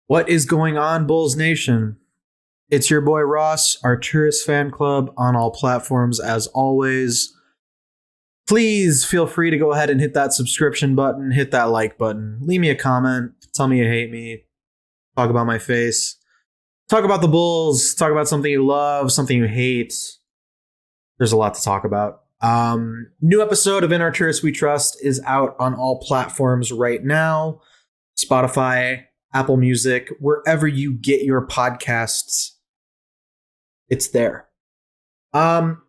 What is going on, Bulls Nation? It's your boy Ross, Arturis Fan Club on all platforms as always. Please feel free to go ahead and hit that subscription button, hit that like button, leave me a comment, tell me you hate me, talk about my face, talk about the Bulls, talk about something you love, something you hate. There's a lot to talk about. New episode of In Arturis We Trust is out on all platforms right now. Spotify, Apple Music, wherever you get your podcasts, it's there. I'm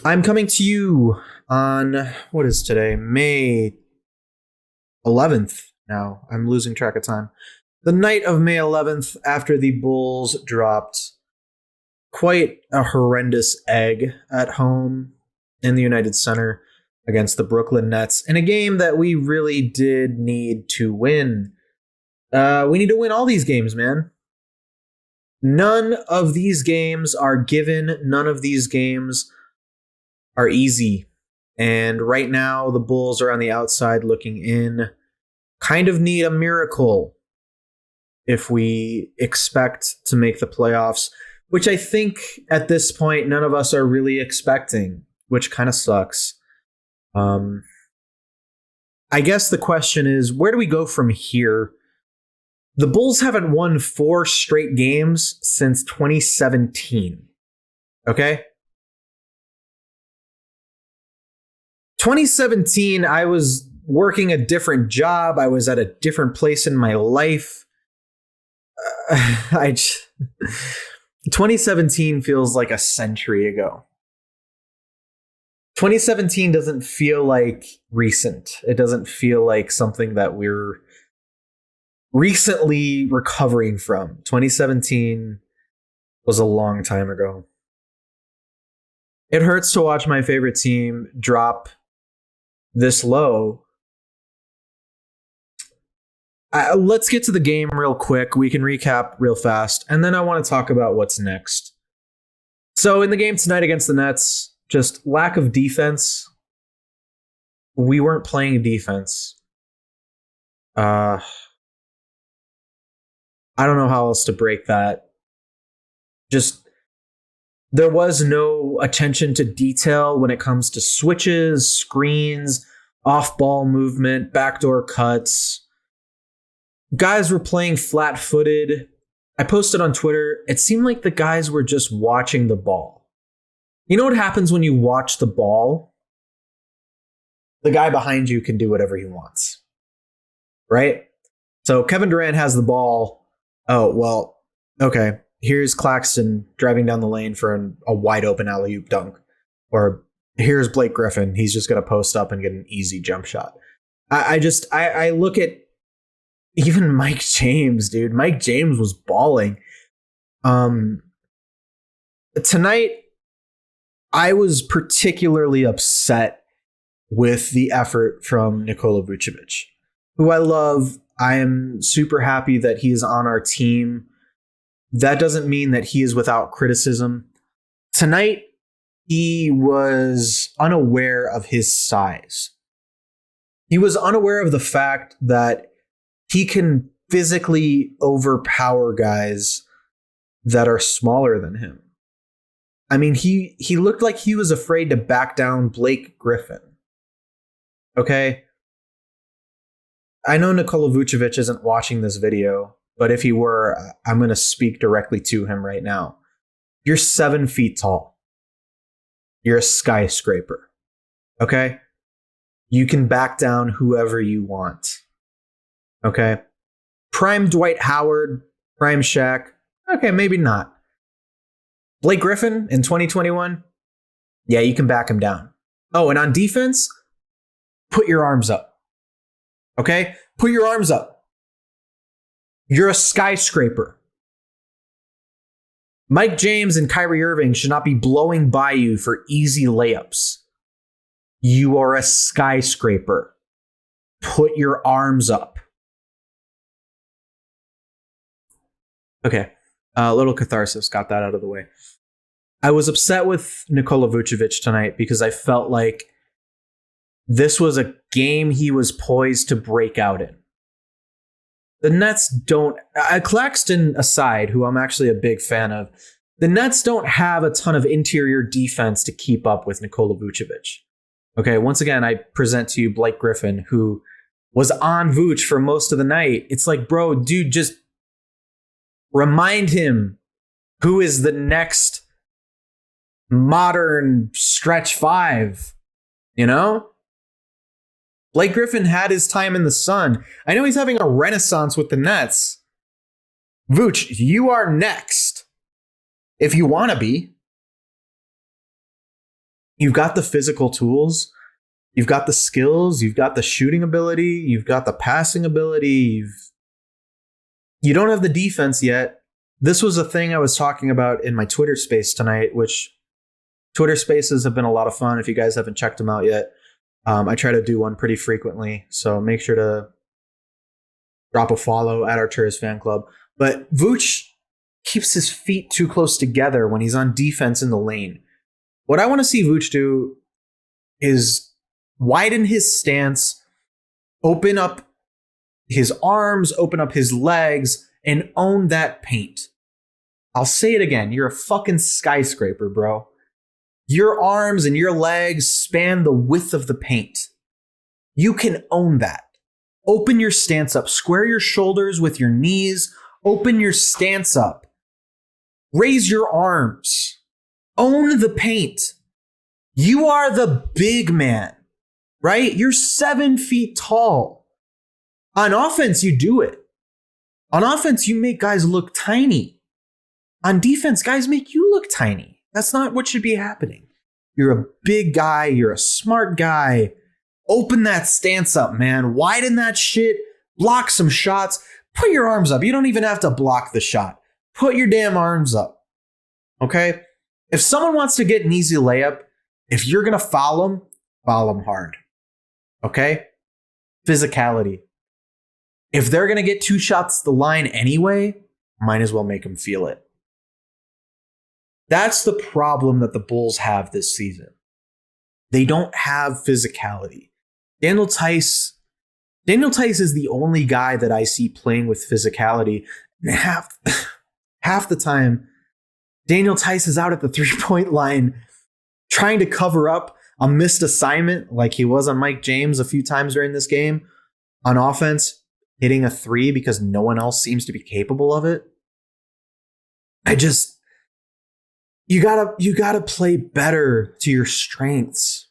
coming to you on, what is today? May 11th now. I'm losing track of time. The night of May 11th, after the Bulls dropped quite a horrendous egg at home in the United Center against the Brooklyn Nets in a game that we really did need to win. We need to win all these games, man. None of these games are given. None of these games are easy. And right now, the Bulls are on the outside looking in. Kind of need a miracle if we expect to make the playoffs, which I think at this point, none of us are really expecting, which kind of sucks. I guess the question is, where do we go from here? The Bulls haven't won 4 straight games since 2017. Okay? 2017, I was working a different job. I was at a different place in my life. 2017 feels like a century ago. 2017 doesn't feel like recent. It doesn't feel like something that we're recently recovering from. 2017 was a long time ago. It hurts to watch my favorite team drop this low. Let's get to the game real quick. We can recap real fast, and then I want to talk about what's next. So in the game tonight against the Nets, just lack of defense. We weren't playing defense. I don't know how else to break that. Just, there was no attention to detail when it comes to switches, screens, off-ball movement, backdoor cuts. Guys were playing flat-footed. I posted on Twitter, it seemed like the guys were just watching the ball. You know what happens when you watch the ball? The guy behind you can do whatever he wants. Right? So Kevin Durant has the ball. Oh, well, okay. Here's Claxton driving down the lane for a wide open alley-oop dunk. Or here's Blake Griffin. He's just going to post up and get an easy jump shot. I look at even Mike James, dude. Mike James was balling. Tonight, I was particularly upset with the effort from Nikola Vucevic, who I love. I am super happy that he is on our team. That doesn't mean that he is without criticism. Tonight, he was unaware of his size. He was unaware of the fact that he can physically overpower guys that are smaller than him. I mean, he looked like he was afraid to back down Blake Griffin. Okay? I know Nikola Vucevic isn't watching this video, but if he were, I'm going to speak directly to him right now. You're 7 feet tall. You're a skyscraper. Okay? You can back down whoever you want. Okay? Prime Dwight Howard, prime Shaq. Okay, maybe not. Blake Griffin in 2021? Yeah, you can back him down. Oh, and on defense, put your arms up. Okay? Put your arms up. You're a skyscraper. Mike James and Kyrie Irving should not be blowing by you for easy layups. You are a skyscraper. Put your arms up. Okay. A little catharsis. Got that out of the way. I was upset with Nikola Vucevic tonight because I felt like this was a game he was poised to break out in. The Nets don't, Claxton aside, who I'm actually a big fan of, the Nets don't have a ton of interior defense to keep up with Nikola Vucevic. Okay, once again, I present to you Blake Griffin, who was on Vooch for most of the night. It's like, bro, dude, just remind him who is the next modern stretch five, you know? Blake Griffin had his time in the sun. I know he's having a renaissance with the Nets. Vooch, you are next. If you want to be. You've got the physical tools. You've got the skills. You've got the shooting ability. You've got the passing ability. You don't have the defense yet. This was a thing I was talking about in my Twitter space tonight, which Twitter spaces have been a lot of fun if you guys haven't checked them out yet. I try to do one pretty frequently, so make sure to drop a follow at Arturis Fan Club. But Vooch keeps his feet too close together when he's on defense in the lane. What I want to see Vooch do is widen his stance, open up his arms, open up his legs, and own that paint. I'll say it again. You're a fucking skyscraper, bro. Your arms and your legs span the width of the paint. You can own that. Open your stance up. Square your shoulders with your knees. Open your stance up. Raise your arms. Own the paint. You are the big man, right? You're 7 feet tall. On offense, you do it. On offense, you make guys look tiny. On defense, guys make you look tiny. That's not what should be happening. You're a big guy. You're a smart guy. Open that stance up, man. Widen that shit. Block some shots. Put your arms up. You don't even have to block the shot. Put your damn arms up. Okay? If someone wants to get an easy layup, if you're going to foul them hard. Okay? Physicality. If they're going to get 2 shots to the line anyway, might as well make them feel it. That's the problem that the Bulls have this season. They don't have physicality. Daniel Tice is the only guy that I see playing with physicality. And half the time, Daniel Tice is out at the 3-point line trying to cover up a missed assignment like he was on Mike James a few times during this game. On offense, hitting a 3 because no one else seems to be capable of it. You gotta play better to your strengths.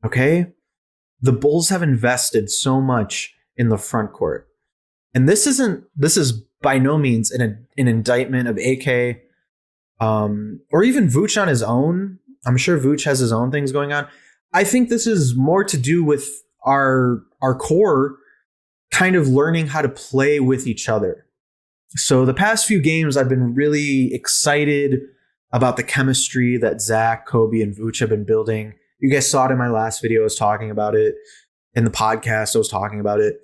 Okay? The Bulls have invested so much in the front court. And this is by no means an indictment of AK or even Vooch on his own. I'm sure Vooch has his own things going on. I think this is more to do with our core kind of learning how to play with each other. So the past few games, I've been really excited about the chemistry that Zach, Kobe, and Vooch have been building. You guys saw it in my last video. I was talking about it. In the podcast, I was talking about it.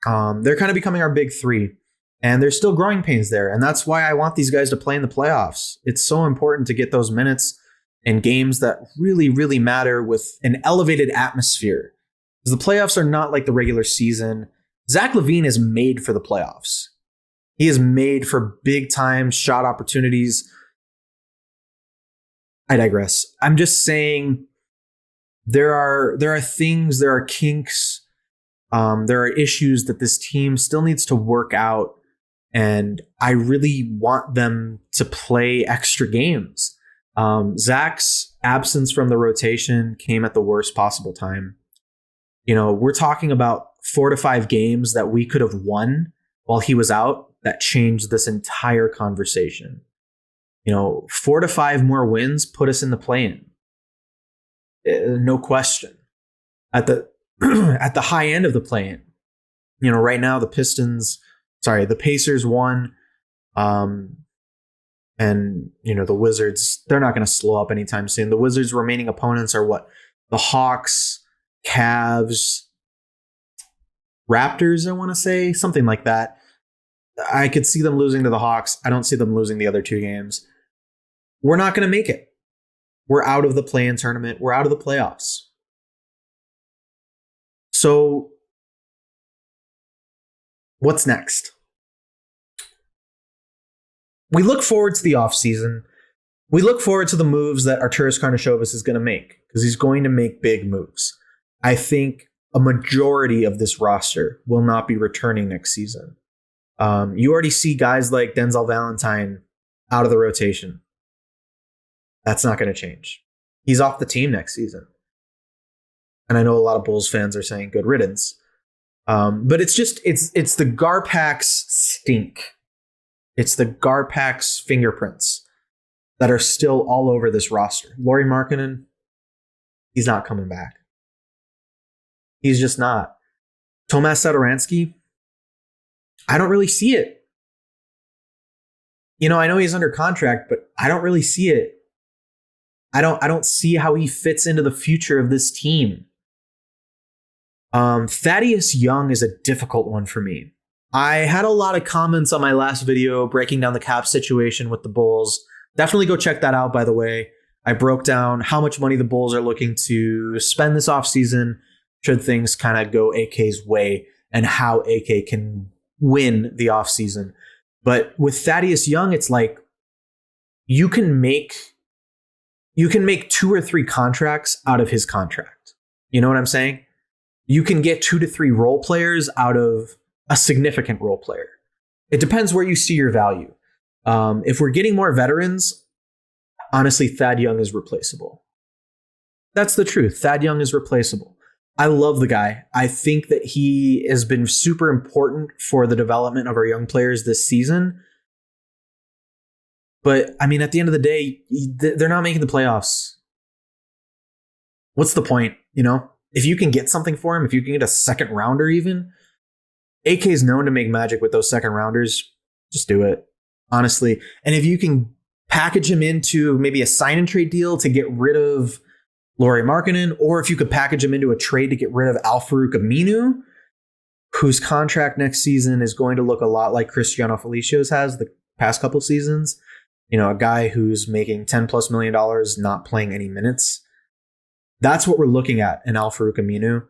They're kind of becoming our big three. And there's still growing pains there. And that's why I want these guys to play in the playoffs. It's so important to get those minutes in games that really, really matter with an elevated atmosphere. Because the playoffs are not like the regular season. Zach LaVine is made for the playoffs. He is made for big time shot opportunities. I digress. I'm just saying there are things, there are kinks, there are issues that this team still needs to work out. And I really want them to play extra games. Zach's absence from the rotation came at the worst possible time. You know, we're talking about 4 to 5 games that we could have won while he was out that changed this entire conversation. You know, 4 to 5 more wins put us in the play-in. No question. At the at the high end of the play-in. You know, right now the Pacers won. And, you know, the Wizards, they're not going to slow up anytime soon. The Wizards' remaining opponents are what? The Hawks, Cavs, Raptors, I want to say. Something like that. I could see them losing to the Hawks. I don't see them losing the other 2 games. We're not going to make it. We're out of the play-in tournament. We're out of the playoffs. So, what's next? we look forward to the offseason. We look forward to the moves that Arturas Karnisovas is going to make, because he's going to make big moves. I think a majority of this roster will not be returning next season. You already see guys like Denzel Valentine out of the rotation. That's not going to change. He's off the team next season. And I know a lot of Bulls fans are saying good riddance. But it's the Garpax stink. It's the Garpax fingerprints that are still all over this roster. Laurie Markkanen, he's not coming back. He's just not. Tomas Satoransky, I don't really see it. I know he's under contract, but I don't really see it. I don't see how he fits into the future of this team. Thaddeus Young is a difficult one for me. I had a lot of comments on my last video breaking down the cap situation with the Bulls. Definitely go check that out, by the way. I broke down how much money the Bulls are looking to spend this offseason should things kind of go AK's way, and how AK can win the offseason. But with Thaddeus Young, it's like you can make 2 or 3 contracts out of his contract. You know what I'm saying? You can get 2 to 3 role players out of a significant role player. It depends where you see your value. If we're getting more veterans, honestly, Thad Young is replaceable. That's the truth. Thad Young is replaceable. I love the guy. I think that he has been super important for the development of our young players this season. But, I mean, at the end of the day, they're not making the playoffs. What's the point, If you can get something for him, if you can get a second rounder even, AK is known to make magic with those second rounders. Just do it, honestly. And if you can package him into maybe a sign and trade deal to get rid of Laurie Markkanen, or if you could package him into a trade to get rid of Al-Farouq Aminu, whose contract next season is going to look a lot like Cristiano Felicio's has the past couple seasons. A guy who's making $10+ million, not playing any minutes. That's what we're looking at in Al-Farouq Aminu.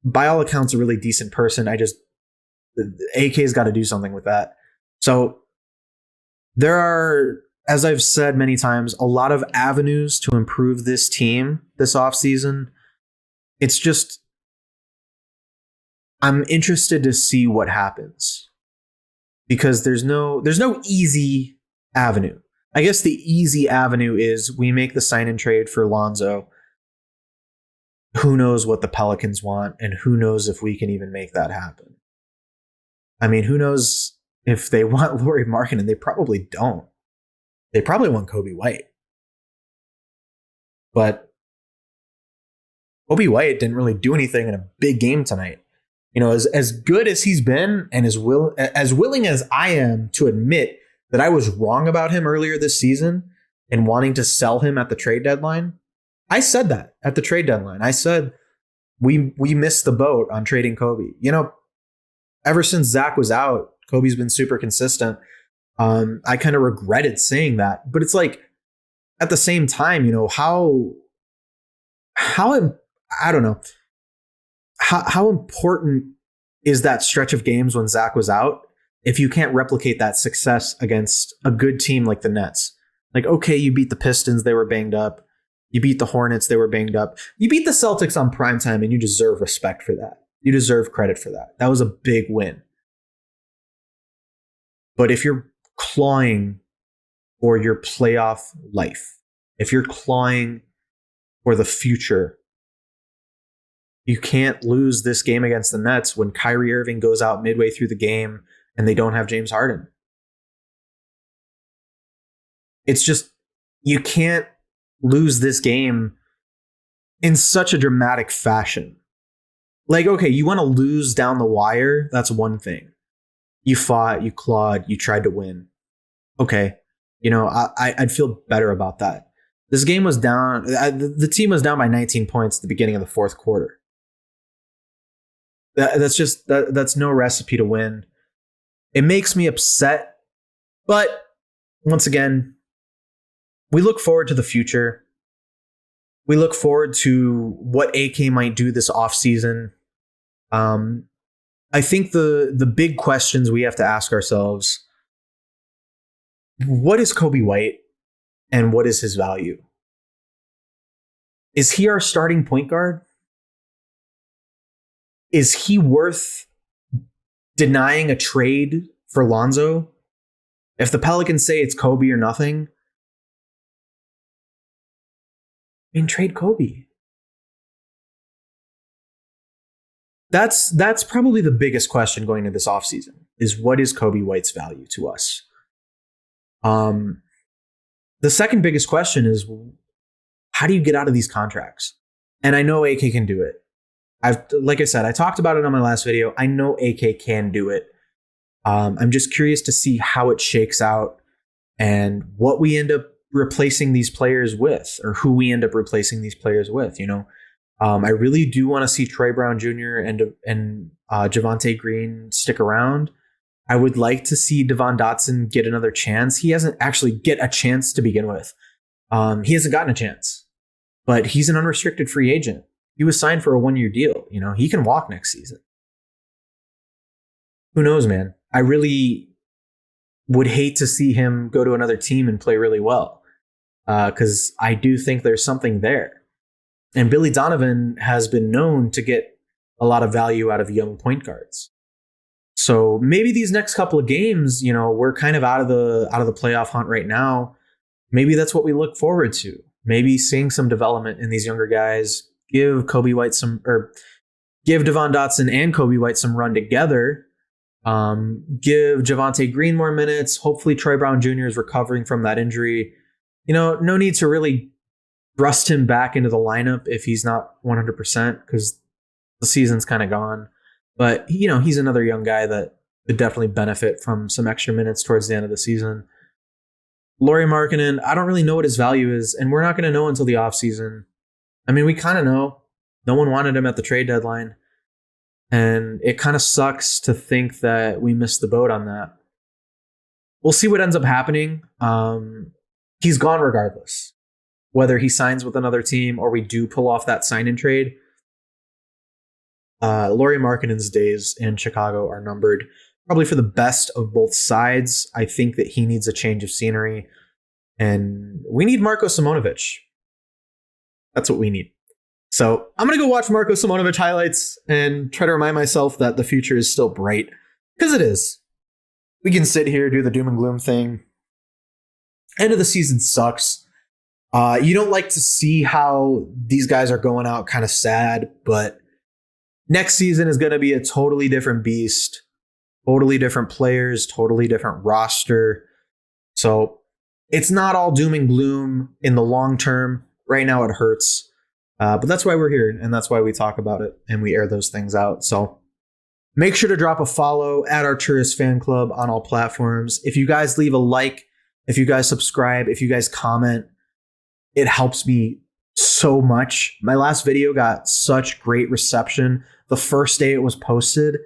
By all accounts, a really decent person. AK's got to do something with that. So there are, as I've said many times, a lot of avenues to improve this team this offseason. It's just, I'm interested to see what happens, because there's no easy avenue. I guess the easy avenue is we make the sign and trade for Lonzo. Who knows what the Pelicans want, and who knows if we can even make that happen. I mean, who knows if they want Laurie Markkanen? They probably don't. They probably want Kobe White. But Kobe White didn't really do anything in a big game tonight. As good as he's been, and as willing as I am to admit that I was wrong about him earlier this season and wanting to sell him at the trade deadline, I said that at the trade deadline. I said we missed the boat on trading Kobe. Ever since Zach was out, Kobe's been super consistent. I kind of regretted saying that, but it's like at the same time, how I don't know how important is that stretch of games when Zach was out if you can't replicate that success against a good team like the Nets. Like, okay, you beat the Pistons, they were banged up. You beat the Hornets, they were banged up. You beat the Celtics on primetime, and you deserve respect for that. You deserve credit for that. That was a big win. But if you're clawing for your playoff life, if you're clawing for the future, you can't lose this game against the Nets when Kyrie Irving goes out midway through the game and they don't have James Harden. It's just, you can't lose this game in such a dramatic fashion. Like, okay, you want to lose down the wire, that's one thing. You fought, you clawed, you tried to win. Okay, I'd feel better about that. This game was down, the team was down by 19 points at the beginning of the fourth quarter. That's no recipe to win. It makes me upset, but once again, we look forward to the future. We look forward to what AK might do this offseason. I think the big questions we have to ask ourselves what is Kobe White and what is his value? Is he our starting point guard? Is he worth denying a trade for Lonzo? If the Pelicans say it's Kobe or nothing, I mean, trade Kobe. That's probably the biggest question going into this offseason is what is Kobe White's value to us? The second biggest question is how do you get out of these contracts? And I know AK can do it. Like I said, I talked about it on my last video. I know AK can do it. I'm just curious to see how it shakes out and what we end up replacing these players with, or who we end up replacing these players with. I really do want to see Troy Brown Jr. and Javonte Green stick around. I would like to see Devon Dotson get another chance. He hasn't actually get a chance to begin with. He hasn't gotten a chance, but he's an unrestricted free agent. He was signed for a 1-year deal. He can walk next season. Who knows, man? I really would hate to see him go to another team and play really well, because I do think there's something there. And Billy Donovan has been known to get a lot of value out of young point guards. So maybe these next couple of games, we're kind of out of the playoff hunt right now. Maybe that's what we look forward to. Maybe seeing some development in these younger guys. Give Kobe White give Devon Dotson and Kobe White some run together. Give Javonte Green more minutes. Hopefully Troy Brown Jr. is recovering from that injury. No need to really thrust him back into the lineup if he's not 100% because the season's kind of gone. But, he's another young guy that could definitely benefit from some extra minutes towards the end of the season. Laurie Markkanen, I don't really know what his value is, and we're not going to know until the offseason. I mean, we kind of know. No one wanted him at the trade deadline. And it kind of sucks to think that we missed the boat on that. We'll see what ends up happening. He's gone regardless. Whether he signs with another team or we do pull off that sign-in trade, Laurie Markkanen's days in Chicago are numbered. Probably for the best of both sides. I think that he needs a change of scenery. And we need Marko Simonovic. That's what we need. So I'm going to go watch Marko Simonovic highlights and try to remind myself that the future is still bright. Because it is. We can sit here, do the doom and gloom thing. End of the season sucks. You don't like to see how these guys are going out kind of sad, but next season is going to be a totally different beast. Totally different players, totally different roster. So it's not all doom and gloom in the long term. Right now it hurts. But that's why we're here, and that's why we talk about it, and we air those things out. So make sure to drop a follow at Arturis Fan Club on all platforms. If you guys leave a like, if you guys subscribe, if you guys comment, it helps me so much. My last video got such great reception the first day it was posted.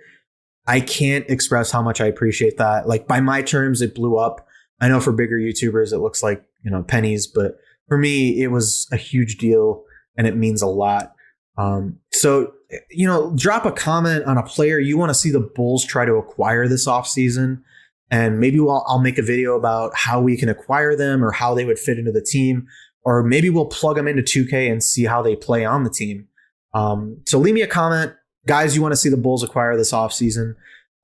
I can't express how much I appreciate that. Like, by my terms, it blew up. I know for bigger YouTubers, it looks like, pennies, but for me, it was a huge deal and it means a lot. So, drop a comment on a player you want to see the Bulls try to acquire this offseason. And maybe I'll make a video about how we can acquire them or how they would fit into the team. Or maybe we'll plug them into 2K and see how they play on the team. So leave me a comment. Guys, you want to see the Bulls acquire this offseason.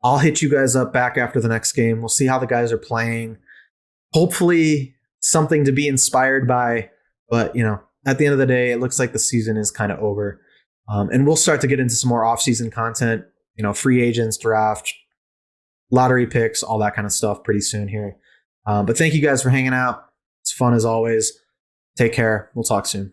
I'll hit you guys up back after the next game. We'll see how the guys are playing. Hopefully something to be inspired by. But, at the end of the day, it looks like the season is kind of over. And we'll start to get into some more offseason content, free agents, draft, lottery picks, all that kind of stuff pretty soon here. But thank you guys for hanging out. It's fun as always. Take care. We'll talk soon.